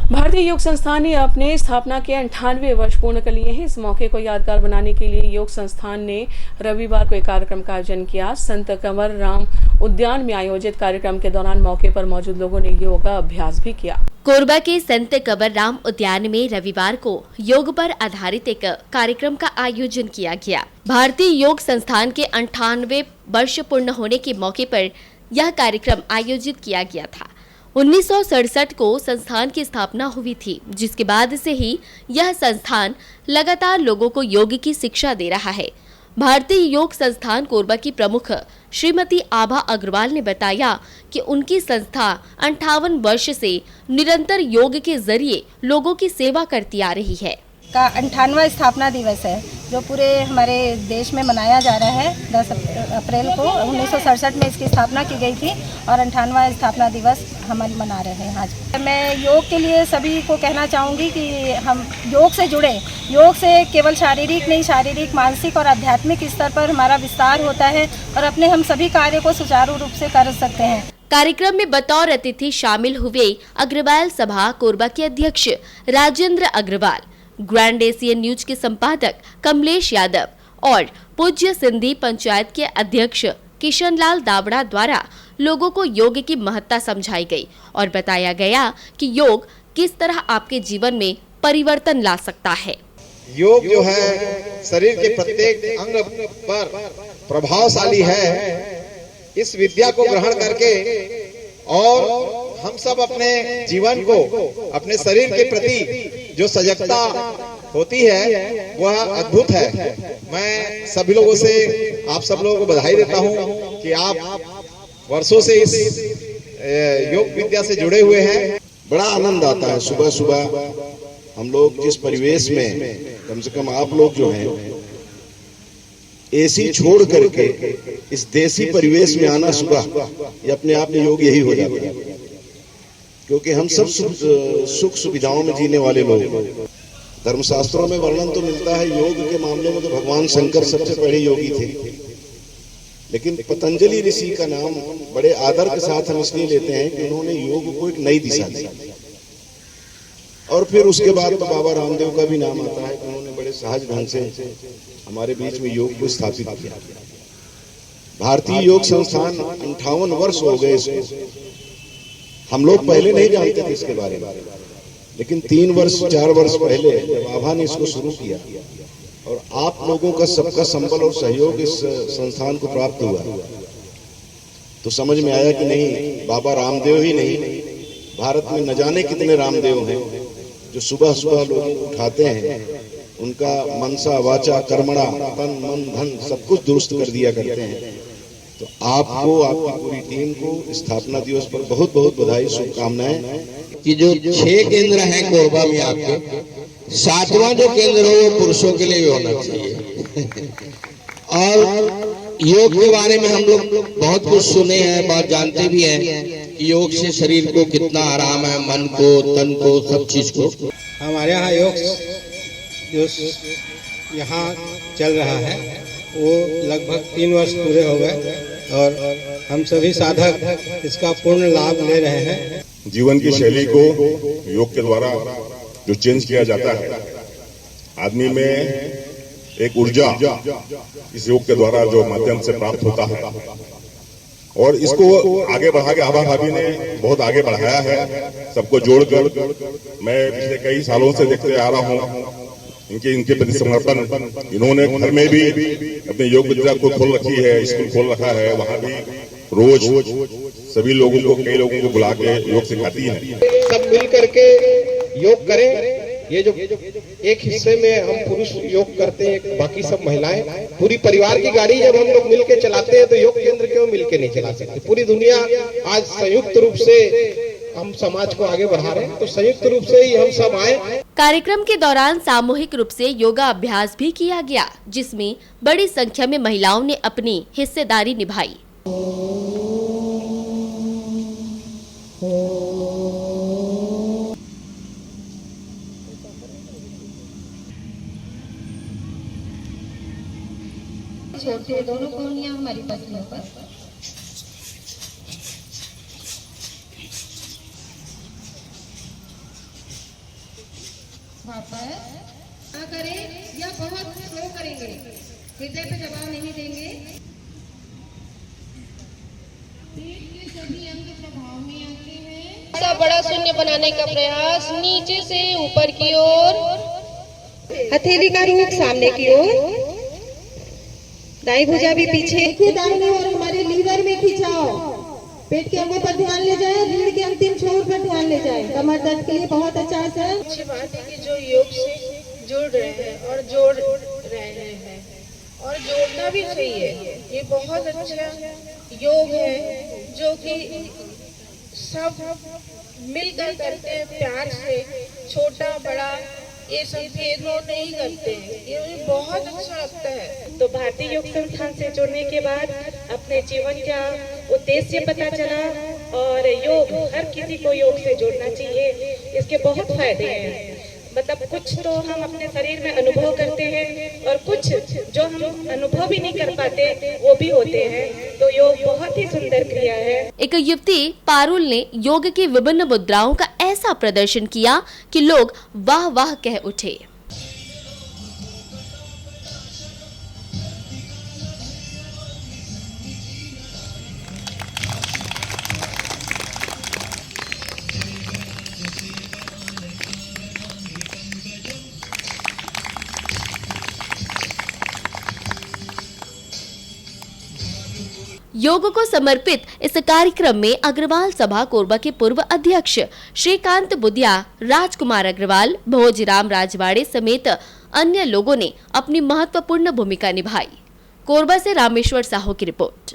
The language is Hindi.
भारतीय योग संस्थान ने अपने स्थापना के 98 वर्ष पूर्ण कर लिए हैं। इस मौके को यादगार बनाने के लिए योग संस्थान ने रविवार को एक कार्यक्रम का आयोजन किया। संत कंवर राम उद्यान में आयोजित कार्यक्रम के दौरान मौके पर मौजूद लोगों ने योगा अभ्यास भी किया। कोरबा के संत कंवर राम उद्यान में रविवार को योग पर आधारित एक कार्यक्रम का आयोजन किया गया। भारतीय योग संस्थान के 98 वर्ष पूर्ण होने के मौके पर यह कार्यक्रम आयोजित किया गया था। 1967 को संस्थान की स्थापना हुई थी, जिसके बाद से ही यह संस्थान लगातार लोगों को योग की शिक्षा दे रहा है। भारतीय योग संस्थान कोरबा की प्रमुख श्रीमती आभा अग्रवाल ने बताया कि उनकी संस्था 58 वर्ष से निरंतर योग के जरिए लोगों की सेवा करती आ रही है। का 98वां स्थापना दिवस है जो पूरे हमारे देश में मनाया जा रहा है। 10 अप्रैल को 1967 में इसकी स्थापना की गई थी और 98वां स्थापना दिवस हम मना रहे हैं आज। मैं योग के लिए सभी को कहना चाहूँगी कि हम योग से जुड़े। योग से केवल शारीरिक नहीं, शारीरिक, मानसिक और आध्यात्मिक स्तर पर हमारा विस्तार होता है और अपने हम सभी कार्य को सुचारू रूप से कर सकते हैं। कार्यक्रम में बतौर अतिथि शामिल हुए अग्रवाल सभा कोरबा के अध्यक्ष Rajendra Agrawal, grand Asian news के संपादक कमलेश यादव और पूज्य सिंधी पंचायत के अध्यक्ष किशन लाल दावड़ा द्वारा लोगों को योग की महत्ता समझाई गई और बताया गया कि योग किस तरह आपके जीवन में परिवर्तन ला सकता है। योग जो है शरीर के प्रत्येक अंग पर प्रभावशाली है। इस विद्या को ग्रहण करके और हम सब अपने जीवन को, अपने शरीर के प्रति जो सजगता होती है वह अद्भुत है। मैं सभी लोगों से, आप सब लोगों को बधाई देता हूं कि आप वर्षों से इस योग विद्या से जुड़े हुए हैं। बड़ा आनंद आता है सुबह सुबह हम लोग जिस परिवेश में, कम से कम आप लोग जो हैं एसी छोड़ करके इस देसी परिवेश में आना सुबह, ये अपने आप में योग यही हो जाता है। क्योंकि हम सब सुख सुविधाओं में जीने वाले लोग। धर्मशास्त्रों में वर्णन तो मिलता है योग के मामले में तो भगवान शंकर सबसे पहले योगी थे, लेकिन पतंजलि ऋषि का नाम बड़े आदर के साथ हम इसलिए लेते हैं कि उन्होंने योग को एक नई दिशा दी। और फिर उसके बाद तो बाबा रामदेव का भी नाम आता है कि उन्होंने बड़े सहज ढंग से हमारे बीच में योग को स्थापित किया। भारतीय योग संस्थान 58 वर्ष हो गए इसको। हम लोग पहले नहीं जानते थे इसके बारे में, लेकिन 3 वर्ष 4 वर्ष पहले जब आभा ने इसको शुरू किया और आप लोगों का सबका संबल और सहयोग इस संस्थान को प्राप्त हुआ, तो समझ में आया कि नहीं, बाबा रामदेव ही नहीं, भारत में न जाने कितने रामदेव हैं जो सुबह सुबह लोग उठाते हैं, उनका मनसा वाचा कर्मणा तन मन धन सब कुछ दुरुस्त कर दिया करते हैं। तो आपको, आपकी पूरी टीम को स्थापना दिवस पर बहुत बहुत बधाई, शुभकामनाएं। कि जो 6 केंद्र हैं कोरबा में आपके, 7वां जो केंद्र हो वो पुरुषों के लिए भी होना चाहिए। और योग के बारे में हम लोग बहुत कुछ सुने हैं, बात जानते भी हैं कि योग से शरीर को कितना आराम है, मन को, तन को, सब चीज को। हमारे यहाँ योग जो यहाँ चल रहा है वो लगभग 3 वर्ष पूरे हो गए और हम सभी साधक इसका पूर्ण लाभ ले रहे हैं। जीवन की शैली को योग के द्वारा जो चेंज किया जाता है, आदमी में एक ऊर्जा इस योग के द्वारा जो माध्यम से प्राप्त होता है और इसको आगे बढ़ा के आभा भाभी ने बहुत आगे बढ़ाया है, सबको जोड़कर। मैं पिछले कई सालों से देखते आ रहा हूँ इनके प्रति समर्पण। इन्होंने घर में भी अपने योग विद्या को खोल रखी है, स्कूल खोल रखा है, वहाँ भी रोज सभी लोगों को, कई लोगों को बुला के योग सिखाती है। सब मिल करके योग करें। ये जो एक हिस्से में हम पुरुष योग करते हैं, बाकी सब महिलाएं, पूरी परिवार की गाड़ी जब हम लोग मिलके चलाते हैं तो योग केंद्र क्यों मिलके नहीं चला सकते। पूरी दुनिया आज संयुक्त रूप से हम समाज को आगे बढ़ा रहे हैं, तो संयुक्त रूप से ही हम सब आए। कार्यक्रम के दौरान सामूहिक रूप से योगा अभ्यास भी किया गया, जिसमें बड़ी संख्या में महिलाओं ने अपनी हिस्सेदारी निभाई। छोटे दोनों कोहनियां हमारी पसलियों पर। वापस ना करें या बहुत स्लो करेंगे, हृदय पे दबाव नहीं देंगे। पेट के सभी अंग प्रभाव में आते हैं। ऐसा बड़ा शून्य बनाने का प्रयास, नीचे से ऊपर की ओर, हथेली का रुख सामने की ओर, दाई भुजा भी पीछे। देखिए दाहिनी ओर हमारे लीवर में खिंचाव, पेट के अंगों पर ध्यान ले जाए, रीढ़ के अंतिम छोर पर ध्यान ले जाए। कमर दर्द के लिए बहुत अच्छा है। अच्छी बात है कि जो योग से जुड़ रहे हैं और जोड़ रहे हैं और जोड़ना भी चाहिए। ये बहुत अच्छा योग है जो कि सब मिलकर करते हैं, प्यार से, छोटा बड़ा ये सब भेदभाव नहीं करते हैं। ये बहुत अच्छा लगता है। तो भारतीय योग संस्थान से जुड़ने के बाद अपने जीवन का उद्देश्य पता चला और योग, हर किसी को योग से जुड़ना चाहिए। इसके बहुत फायदे हैं। मतलब कुछ तो हम अपने शरीर में अनुभव करते हैं और कुछ जो हम अनुभव भी नहीं कर पाते वो भी होते हैं। तो योग बहुत ही सुंदर क्रिया है। एक युवती पारुल ने योग की विभिन्न मुद्राओं का ऐसा प्रदर्शन किया कि लोग वाह वाह कह उठे। योग को समर्पित इस कार्यक्रम में अग्रवाल सभा कोरबा के पूर्व अध्यक्ष श्रीकांत बुदिया, राजकुमार अग्रवाल, भोजराम राजवाड़े समेत अन्य लोगों ने अपनी महत्वपूर्ण भूमिका निभाई। कोरबा से रामेश्वर साहू की रिपोर्ट।